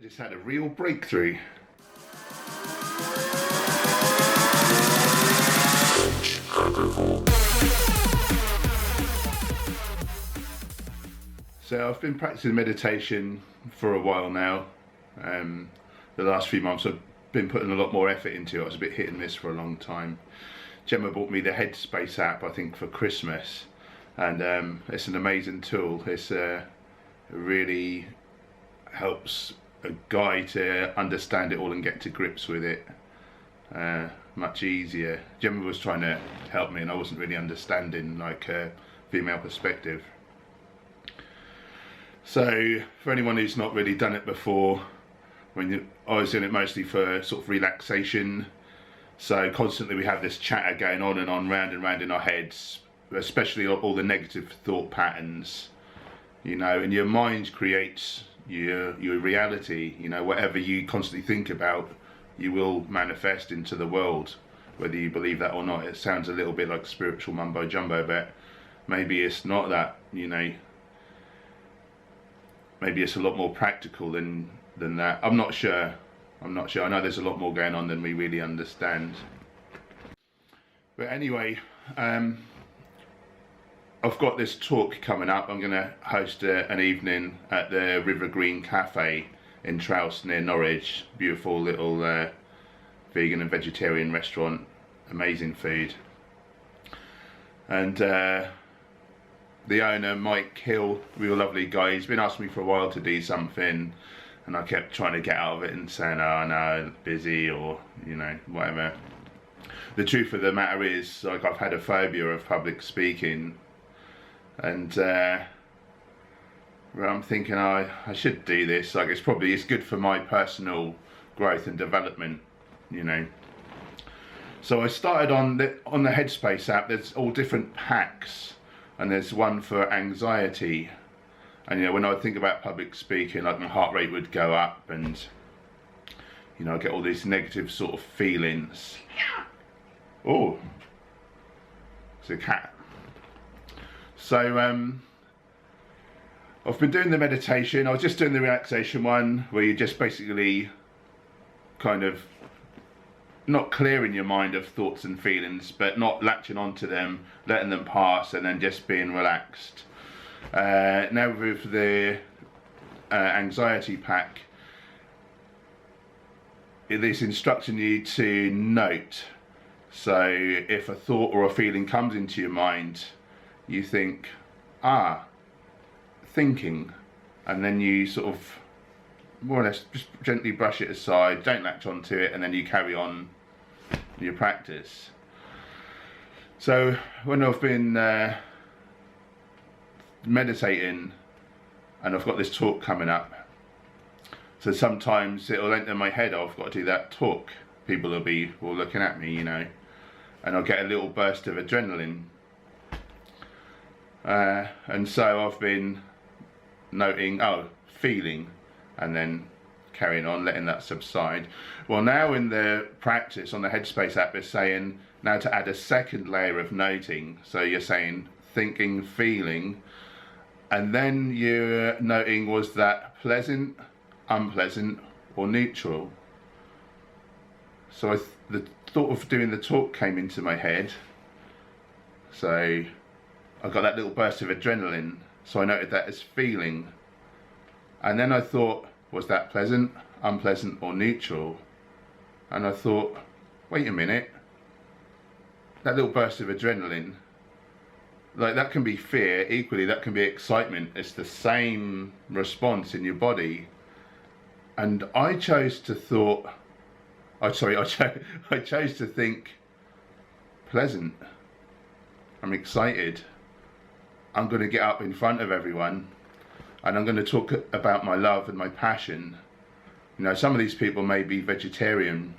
just had a real breakthrough. So I've been practicing meditation for a while now. The last few months I've been putting a lot more effort into it. I was a bit hit and miss for a long time. Gemma bought me the Headspace app, I think, for Christmas, and it's an amazing tool. It really helps a guy to understand it all and get to grips with it much easier. Gemma was trying to help me and I wasn't really understanding like a female perspective. So for anyone who's not really done it before, I was doing it mostly for sort of relaxation. So constantly we have this chatter going on and on, round and round in our heads, especially all the negative thought patterns, you know, and your mind creates your reality. You know, whatever you constantly think about, you will manifest into the world, whether you believe that or not. It sounds a little bit like spiritual mumbo jumbo, but maybe it's not that, you know. Maybe it's a lot more practical than that. I'm not sure. I know there's a lot more going on than we really understand. But anyway, I've got this talk coming up. I'm going to host an evening at the River Green Cafe in Trouse near Norwich. Beautiful little vegan and vegetarian restaurant. Amazing food. And the owner, Mike Hill, real lovely guy. He's been asking me for a while to do something, and I kept trying to get out of it and saying, oh no, busy, or, you know, whatever. The truth of the matter is, like, I've had a phobia of public speaking, and I'm thinking, I should do this. Like, it's good for my personal growth and development, you know. So I started on the Headspace app. There's all different packs, and there's one for anxiety. And you know, when I would think about public speaking, like, my heart rate would go up, and you know, I get all these negative sort of feelings. Oh, it's a cat. So I've been doing the meditation. I was just doing the relaxation one, where you just basically kind of not clearing your mind of thoughts and feelings, but not latching onto them, letting them pass, and then just being relaxed. Now with the anxiety pack, it is instructing you to note. So if a thought or a feeling comes into your mind, you think, thinking, and then you sort of more or less just gently brush it aside, don't latch onto it, and then you carry on your practice. So when I've been meditating and I've got this talk coming up, so sometimes it'll enter my head, oh, I've got to do that talk, people will be all looking at me, you know, and I'll get a little burst of adrenaline, and so I've been noting, feeling, and then carrying on, letting that subside. Well, now in the practice on the Headspace app, it's saying now to add a second layer of noting. So you're saying thinking, feeling, and then you're noting, was that pleasant, unpleasant, or neutral? So the thought of doing the talk came into my head. So I got that little burst of adrenaline, so I noted that as feeling. And then I thought, was that pleasant, unpleasant, or neutral? And I thought, wait a minute, that little burst of adrenaline, like, that can be fear, equally that can be excitement. It's the same response in your body. And I chose to think pleasant. I'm excited. I'm going to get up in front of everyone and I'm going to talk about my love and my passion. You know, some of these people may be vegetarian,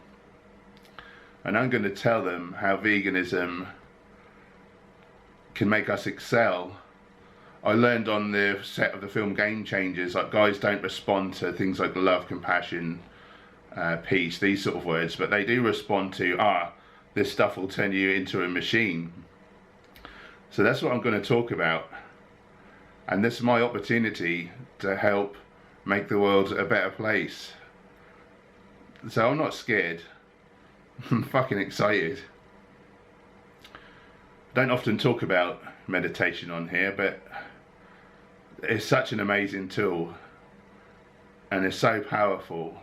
and I'm going to tell them how veganism can make us excel. I learned on the set of the film Game Changers, like, guys don't respond to things like love, compassion, peace, these sort of words, but they do respond to, this stuff will turn you into a machine. So that's what I'm going to talk about. And this is my opportunity to help make the world a better place. So I'm not scared. I'm fucking excited. Don't often talk about meditation on here, but it's such an amazing tool and it's so powerful.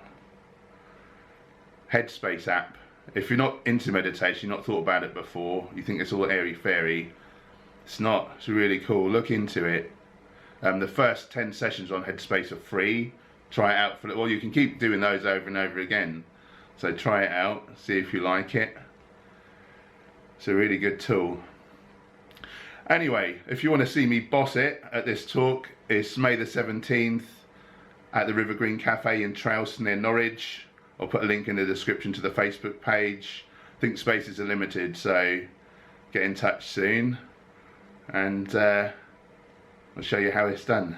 Headspace app. If you're not into meditation, you've not thought about it before, you think it's all airy-fairy, it's not. It's really cool. Look into it. The first 10 sessions on Headspace are free. Try it out for, well, you can keep doing those over and over again. So try it out, see if you like it. It's a really good tool. Anyway, if you want to see me boss it at this talk, it's May the 17th at the River Green Cafe in Trowse near Norwich. I'll put a link in the description to the Facebook page. I think spaces are limited, so get in touch soon. And I'll show you how it's done.